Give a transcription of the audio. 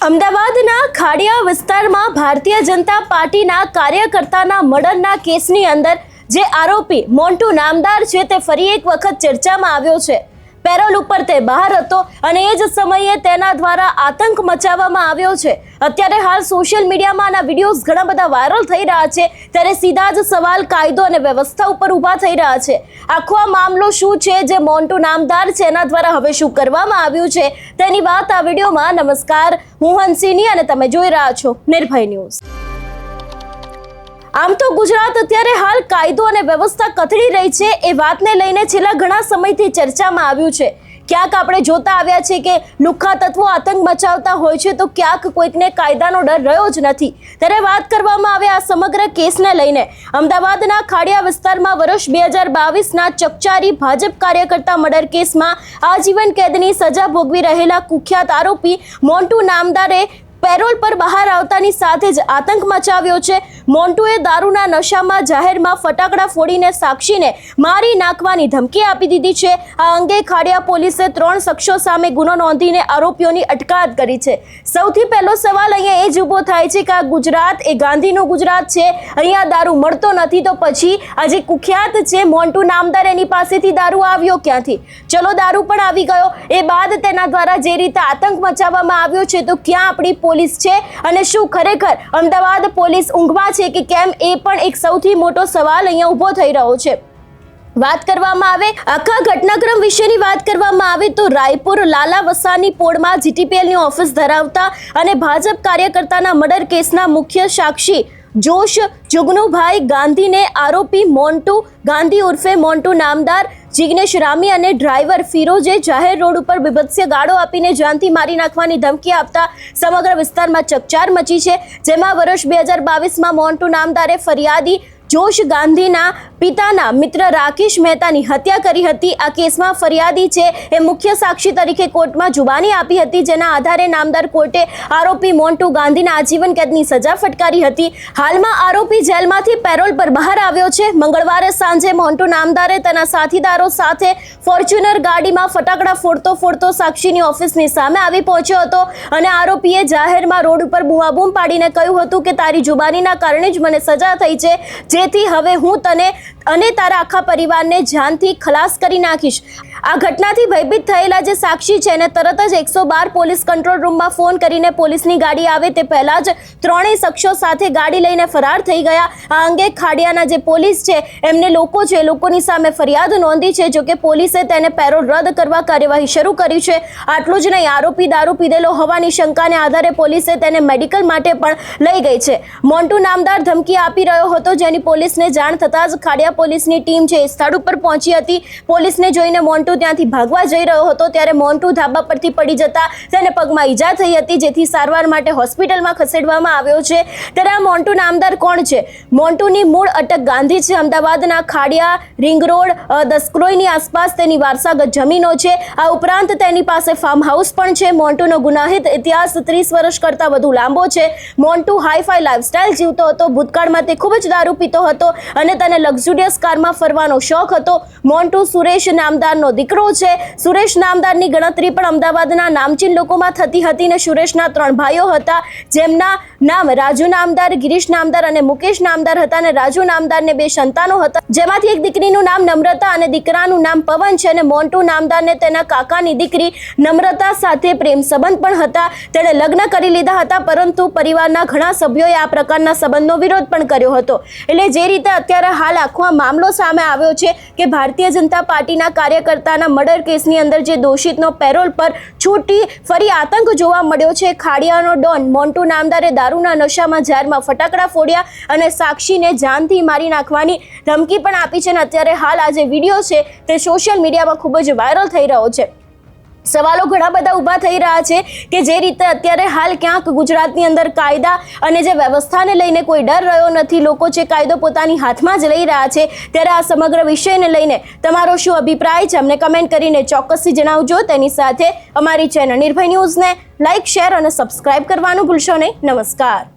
અમદાવાદના ખાડિયા વિસ્તારમાં ભારતીય જનતા પાર્ટીના કાર્યકર્તાના મર્ડરના કેસની અંદર જે આરોપી મોન્ટુ નામદાર છે તે ફરી એક વખત ચર્ચામાં આવ્યો છે। પેરોલ ઉપર તે બહાર હતો અને એ જ સમયે તેના દ્વારા આતંક મચાવવામાં આવ્યો છે। અત્યારે હાલ સોશિયલ મીડિયામાં આના વિડીયોઝ ઘણા બધા વાયરલ થઈ રહ્યા છે, ત્યારે સીધા જ સવાલ કાયદો અને વ્યવસ્થા ઉપર ઊભા થઈ રહ્યા છે। આખો આ મામલો શું છે, જે મોન્ટુ નામદાર છે એના દ્વારા હવે શું કરવામાં આવ્યું છે તેની વાત આ વિડીયોમાં। નમસ્કાર, હું હંસિની અને તમે જોઈ રહ્યા છો નિર્ભય ન્યૂઝ। આમ તો ગુજરાત અત્યારે હાલ કાયદો અને વ્યવસ્થા કથળી રહી છે એ વાતને લઈને છેલ્લા ઘણા સમયથી ચર્ચામાં આવ્યું છે। ક્યાંક આપણે જોતા આવ્યા છે કે લુખ્ખા તત્વો આતંક મચાવતા હોય છે, તો ક્યાંક કોઈકને કાયદાનો ડર રહ્યો જ નથી। ત્યારે વાત કરવામાં આવે આ સમગ્ર કેસને લઈને અમદાવાદના ખાડિયા વિસ્તારમાં વર્ષ 2022ના ચકચારી ભાજપ કાર્યકર્તા મર્ડર કેસમાં આજીવન કેદની સજા ભોગવી રહેલા કુખ્યાત આરોપી મોન્ટુ નામદારે પેરોલ પર બહાર આવતાની સાથે જ આતંક મચાવ્યો છે। મોન્ટુએ દારૂના નશામાં જાહેરમાં ફટાકડા ફોડીને સાક્ષીને મારી નાખવાની ધમકી આપી દીધી છે। આ અંગે ખાડિયા પોલીસે 3 શખ્સો સામે ગુનો નોંધીને આરોપીઓની અટકાયત કરી છે। સૌથી પહેલો સવાલ અહીંયા એ જ ઊભો થાય છે કે આ ગુજરાત એ ગાંધીનું ગુજરાત છે, અહીંયા દારૂ મળતો નથી, તો પછી આ જે કુખ્યાત છે મોન્ટુ નામદાર એની પાસેથી દારૂ આવ્યો ક્યાંથી? ચલો, દારૂ પણ આવી ગયો, એ બાદ તેના દ્વારા જે રીતે આતંક મચાવવામાં આવ્યો છે, તો ક્યાં આપણી પોલીસ છે અને શું ખરેખર અમદાવાદ પોલીસ ઊંઘમાં છે કે કેમ, એ પણ એક સૌથી મોટો સવાલ અહીંયા ઊભો થઈ રહ્યો છે। વાત કરવામાં આવે આખા ઘટનાક્રમ વિશેની વાત કરવામાં આવે તો રાયપુર લાલા વસાની પોળમાં જીટીપીએલની ઓફિસ ધરાવતા અને ભાજપ કાર્યકર્તાના મર્ડર કેસના મુખ્ય સાક્ષી જોશ જુગનુભાઈ ગાંધીને આરોપી મોન્ટુ ગાંધી ઉર્ફે મોન્ટુ નામદાર, જિગ્નેશ રામી અને ડ્રાઈવર ફિરોજે જાહેર રોડ ઉપર બીભત્સ ગાળો આપીને જાનથી મારી નાખવાની ધમકી આપતા સમગ્ર વિસ્તારમાં ચકચાર મચી છે। જેમાં વર્ષ 2022માં મોન્ટુ નામદારે ફરિયાદી જોશ ગાંધીના પિતાના મિત્ર રાકેશ મહેતાની હત્યા કરી હતી। આ કેસમાં ફરિયાદી છે એ મુખ્ય સાક્ષી તરીકે કોર્ટમાં જુબાની આપી હતી, જેના આધારે નામદાર કોર્ટે આરોપી મોન્ટુ ગાંધીને આજીવન કેદની સજા ફટકારી હતી। હાલમાં આરોપી જેલમાંથી પેરોલ પર બહાર આવ્યો છે। મંગળવારે સાંજે મોન્ટુ નામદારે તેના સાથીદારો સાથે ફોર્ચ્યુનર ગાડીમાં ફટાકડા ફોડતો સાક્ષીની ઓફિસની સામે આવી પહોંચ્યો હતો અને આરોપીએ જાહેરમાં રોડ ઉપર બૂમાબૂમ પાડીને કહ્યું હતું કે તારી જુબાનીના કારણે જ મને સજા થઈ છે, જેથી હવે હું તને અને તારા આખા પરિવારને જાનથી ખલાસ કરી નાખીશ। આ ઘટનાથી ભયભીત થયેલા જે સાક્ષી છે એને તરત જ 112 પોલીસ કંટ્રોલ રૂમમાં ફોન કરીને પોલીસની ગાડી આવે તે પહેલા જ ત્રણેય શખ્સો સાથે ગાડી લઈને ફરાર થઈ ગયા। આ અંગે ખાડિયાના જે પોલીસ છે એમને લોકોની સામે ફરિયાદ નોંધી છે, જો કે પોલીસે તેને પેરોલ રદ કરવા કાર્યવાહી શરૂ કરી છે। આટલું જ નહીં, આરોપી દારૂ પીધેલો હોવાની શંકાને આધારે પોલીસે તેને મેડિકલ માટે પણ લઈ ગઈ છે। મોન્ટુ નામદાર ધમકી આપી રહ્યો હતો, જેની પોલીસને જાણ થતાં જ ખાડિયા પોલીસની ટીમ છે સ્થળ ઉપર પહોંચી હતી। પોલીસને જોઈને મોન્ટુ ત્યાંથી ભાગવા જઈ રહ્યો હતો, ત્યારે મોન્ટુ ધાબા પરથી પડી જતા તેને પગમાં ઈજા થઈ હતી, જેથી સારવાર માટે હોસ્પિટલમાં ખસેડવામાં આવ્યો છે। ત્યારે આ મોન્ટુ નામદાર કોણ છે? મોન્ટુની મૂળ અટક ગાંધી છે। અમદાવાદના ખાડિયા, રિંગ રોડ, દસક્રોઈની આસપાસ તેની વારસાગત જમીનો છે। આ ઉપરાંત તેની પાસે ફાર્મ હાઉસ પણ છે। મોન્ટુનો ગુનાહિત ઇતિહાસ 30 વર્ષ કરતાં વધુ લાંબો છે। મોન્ટુ હાઈફાઈ લાઈફસ્ટાઈલ જીવતો હતો। ભૂતકાળમાં તે ખૂબ જ દારૂ પીતો હતો અને તેને લક્ઝુરિયસ કારમાં ફરવાનો શોખ હતો। મોન્ટુ સુરેશ નામદારનો દીકરો છે। સુરેશ નામદારની ગણતરી પણ અમદાવાદના નામચીન લોકોમાં થતી હતી ને સુરેશના 3 ભાઈઓ હતા, જેમના નામ રાજુ નામદાર, ગિરીશ નામદાર અને મુકેશ નામદાર હતા અને રાજુ નામદારને 2 સંતાનો હતા, જેમાંથી એક દીકરીનું નામ નમ્રતા અને દીકરાનું નામ પવન છે અને મોન્ટુ નામદારને તેના કાકાની દીકરી નમ્રતા સાથે પ્રેમ સંબંધ પણ હતા। તેણે લગ્ન કરી લીધા હતા, પરંતુ પરિવારના ઘણા સભ્યોએ આ પ્રકારના સંબંધનો વિરોધ પણ કર્યો હતો। એટલે જે રીતે અત્યારે હાલ આખો આ મામલો સામે આવ્યો છે કે ભારતીય જનતા પાર્ટીના કાર્યકર્તાના મર્ડર કેસની અંદર જે દોષિતનો પેરોલ પર છૂટી ફરી આતંક જોવા મળ્યો છે। ખાડિયાનો ડોન મોન્ટુ નામદારે દારૂના નશામાં જાહેરમાં ફટાકડા ફોડ્યા અને સાક્ષીને જાનથી મારી નાખવાની ધમકી પણ આપી છે અને અત્યારે હાલ આ જે વિડીયો છે તે સોશિયલ મીડિયામાં ખૂબ જ વાયરલ થઈ રહ્યો છે। સવાલો ઘણા બધા ઊભા થઈ રહ્યા છે કે જે રીતે અત્યારે હાલ ક્યાંક ગુજરાતની અંદર કાયદા અને જે વ્યવસ્થાને લઈને કોઈ ડર રહ્યો નથી, લોકો જે કાયદો પોતાની હાથમાં જ લઈ રહ્યા છે। ત્યારે આ સમગ્ર વિષયને લઈને તમારો શું અભિપ્રાય છે અમને કમેન્ટ કરીને ચોક્કસથી જણાવજો। તેની સાથે અમારી ચેનલ નિર્ભય ન્યૂઝને લાઇક, શેર અને સબસ્ક્રાઇબ કરવાનું ભૂલશો નહીં। નમસ્કાર।